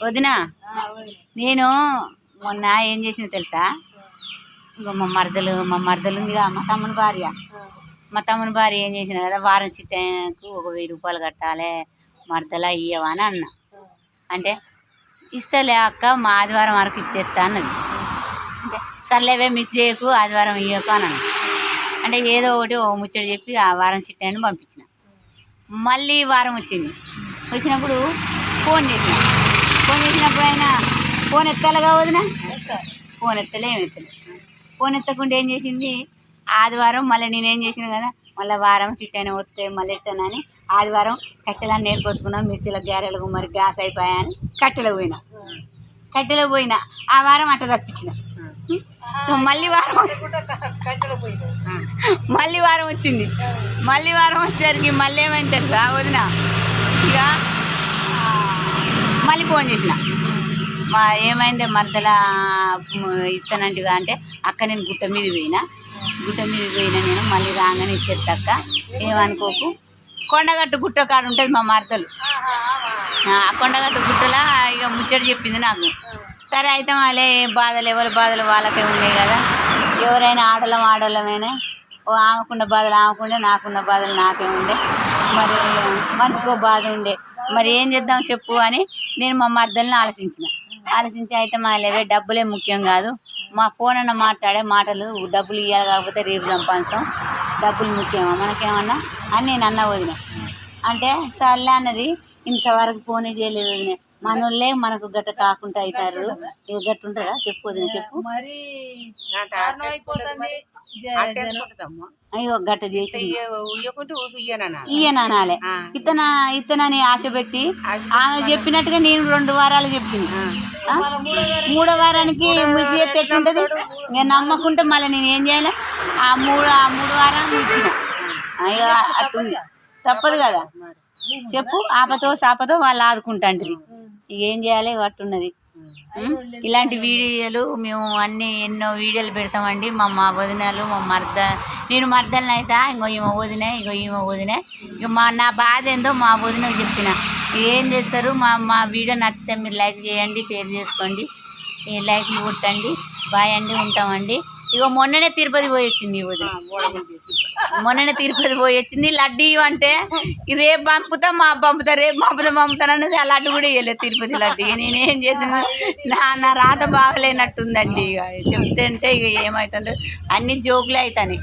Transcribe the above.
వదినా నేను మొన్న ఏం చేసిన తెలుసా? ఇంకో మా మరదలు ఉందిగా, మా తమ్ముని భార్య ఏం చేసిన కదా, వారం చిట్టకు ఒక 1000 రూపాయలు కట్టాలి మరదలా ఇయ్యవా అని అన్న. అంటే ఇస్తలే అక్క, మా ఆదివారం వరకు ఇచ్చేస్తా అన్నది. అంటే సర్లేవే మిస్ చేయకు, ఆదివారం ఇయ్యకు అని అన్న. అంటే ఏదో ఒకటి ఓ ముచ్చట చెప్పి ఆ వారం చిట్టని పంపించిన. మళ్ళీ వారం వచ్చినప్పుడు ఫోన్ చేసినప్పుడు అయినా ఫోన్ ఎత్తాలిగా వదిన, ఫోన్ ఎత్తలే ఫోన్ ఎత్తకుండా ఏం చేసింది, ఆదివారం మళ్ళీ నేనేం చేసిన కదా, మళ్ళీ వారం చిట్టైనా వస్తే మళ్ళీ ఎట్టానని ఆదివారం కట్టెలన్నీ నేర్కొచ్చుకున్నాం, మిర్చిల గారెలకు మరి గ్యాస్ అయిపోయాయని కట్టెలకు పోయినా ఆ వారం అట్ట తప్పించిన. మళ్ళీ వారం వచ్చింది. మళ్ళీ వారం వచ్చేసరికి మళ్ళీ ఏమైంది తెలుసా వదిన, ఇక మళ్ళీ ఫోన్ చేసిన, ఏమైందే మరదలా ఇస్తానంటిగా అంటే, అక్క నేను గుట్ట మీద పోయినా నేను మళ్ళీ రాగానే ఇచ్చేస్తాక్క, ఏమనుకోకు. కొండగట్టు గుట్ట కాడ ఉంటుంది మా మరదలు, ఆ కొండగట్టు గుట్టలా ఇక ముచ్చట చెప్పింది నాకు. సరే అయితే మళ్ళీ ఎవరి బాధలు వాళ్ళకే ఉన్నాయి కదా, ఎవరైనా ఆడోళ్ళమైనా ఆమెకున్న బాధలు ఆమెకుండే, నాకున్న బాధలు నాకే ఉండే, మరి మనిషికో బాధ ఉండే, మరి ఏం చేద్దాం చెప్పు అని నేను మా మరదల్ని ఆలోచించి అయితే మళ్ళీ డబ్బులే ముఖ్యం కాదు, మా ఫోన్ అన్న మాట్లాడే మాటలు, డబ్బులు ఇవ్వాలి కాకపోతే రేపు సంపాదిస్తాం, డబ్బులు ముఖ్యమా మనకేమన్నా అని నేను అన్న వదిన. అంటే సర్లే అన్నది. ఇంతవరకు ఫోనే చేయలేదు వదిన. మనోళ్ళే మనకు గట్ట కాకుండా అవుతారు, ఇక గట్టు ఉంటుందా చెప్పు వదిన, చెప్పు. అయ్యో గట్ట చేసి ఇయ్యనాలే, ఇతనని ఆశ పెట్టి ఆమె చెప్పినట్టుగా నేను 2 వారాలు చెప్పింది. 3వ వారానికి మిస్ చేస్తే ఎట్లుంటుంది, ఇంకా నమ్మకుంటే మళ్ళీ నేను ఏం చేయాలి, ఆ 3 వారాలు ఇచ్చిన. అయ్యో అట్టుంది, తప్పదు కదా చెప్పు. ఆపతో వాళ్ళు ఆదుకుంటాంటిది, ఏం చేయాలి అట్టున్నది. ఇలాంటి వీడియోలు మేము ఎన్నో వీడియోలు పెడతామండి. మా వదినలు నేను మరదల్ని అయితే ఇంకో ఈమె వదినే ఇక నా బాధ ఏందో మా వదినకు చెప్పిన. ఏం చేస్తారు, మా వీడియో నచ్చితే మీరు లైక్ చేయండి, షేర్ చేసుకోండి, లైక్లు కొట్టండి. బాయ్ అండి, ఉంటామండి. ఇక మొన్ననే తిరుపతి పోయి వచ్చింది వదిన, లడ్డు అంటే రేపు పంపుతా రేపు పంపుతానన్నది. ఆ లడ్డు కూడా ఇవ్వలేదు, తిరుపతి లడ్డు. ఇక నేనేం చేద్దాను, నా రాత బాగలేనట్టుందండి. ఇక చెప్తుంటే ఇక ఏమవుతుందో అన్ని జోకులే అవుతాయి.